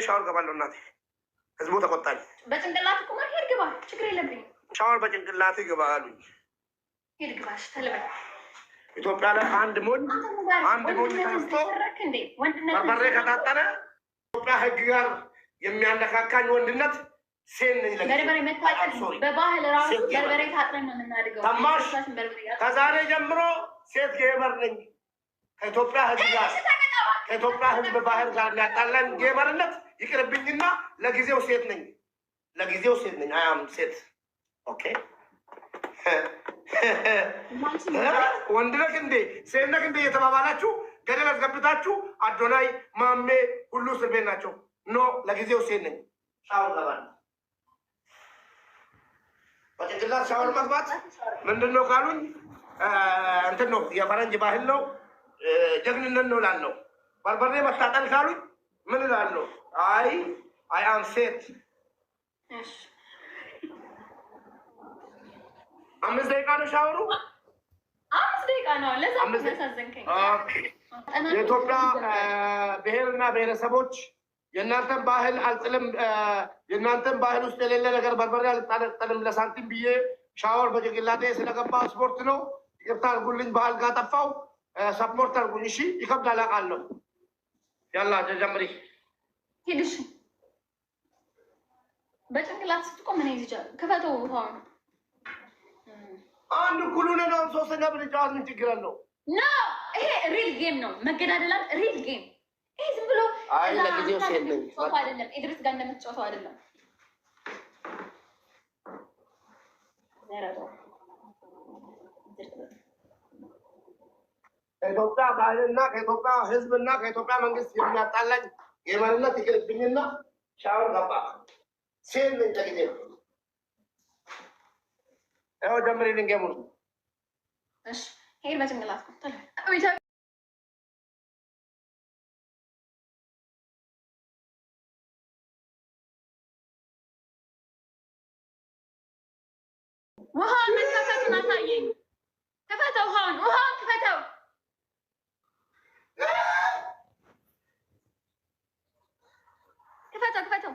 ሻወር ገባለሁ እናቴ። ህዝቡ ተቆጣኝ። በጭንቅላት እኮ ሄድ ግባ፣ ችግር የለብኝም። ሻወር በጭንቅላት ግባ አሉኝ። ሄድ ግባሽ ተለበል። ኢትዮጵያ ላይ አንድ ሞኝ ተነስቶ በርበሬ ከታጠነ ኢትዮጵያ ህግ ጋር የሚያነካካኝ ወንድነት ሴን ነኝ። በርበሬ መታጠን በባህል ራሱ በርበሬ ታጥነን ነው የምናድገው። ተማሽ ከዛሬ ጀምሮ ሴት ጌመር ነኝ። ከኢትዮጵያ ህግ ጋር ከኢትዮጵያ ህዝብ ባህል ጋር የሚያጣላኝ ጌመርነት ይቅርብኝና ለጊዜው ሴት ነኝ። ለጊዜው ሴት ነኝ። አያም ሴት ኦኬ። ወንድ ነህ እንዴ ሴት ነህ እንዴ የተባባላችሁ ገደል አስገብታችሁ አዶናይ ማሜ ሁሉ እስር ቤት ናቸው። ኖ ለጊዜው ሴት ነኝ። ሻወር ገባለሁ። በጭንቅላት ሻወር መግባት ምንድን ነው ካሉኝ እንትን ነው የፈረንጅ ባህል ነው፣ ጀግንነት ነው ላለው። በርበሬ መታጠል ካሉኝ ምን እላለሁ? አይ አም ሴት። 5 ደቂቃ ነው ሻወሩ። 5 ደቂቃ ነው። ለዛ ያሳዘንከኝ የኢትዮጵያ ብሔርና ብሔረሰቦች የእናንተን ባህል አልጥልም፣ የእናንተን ባህል ውስጥ የሌለ ነገር በርበሬ አልጣለጥልም ለሳንቲም ብዬ ሻወር በጭንቅላቴ ስለገባ ስፖርት ነው። ይቅርታ አድርጉልኝ፣ ባህል ጋር ጠፋው። ሰፖርት አድርጉኝ እሺ። ይከብዳል አውቃለሁ። ያላ ጀምሪ ሄድሽ በጭንቅላት ስትቆም ምን ይይዛል? ከፈተው ውሃውን አንድ ኩሉነ ነው። ሶስተኛ ብንጫወት ምን ችግር አለው? ኖ ይሄ ሪል ጌም ነው። መገዳደላት ሪል ጌም። ይሄ ዝም ብሎ ለጊዜው ሴት ነኝ አይደለም። ኢድሪስ ጋር እንደምትጫወተው አይደለም። ከኢትዮጵያ ባህልና ከኢትዮጵያ ሕዝብና ከኢትዮጵያ መንግስት የሚያጣላኝ የማንነት ይቅርብኝና ሻወር ገባ። ሴት ነኝ ለጊዜው። ያው ጀምሪ ልንገሙ እሺ። ሄድ በጭንቅላት ውሃን መከፈቱን አሳየኝ። ክፈተው፣ ውሃን ክፈተው። ክፈተው።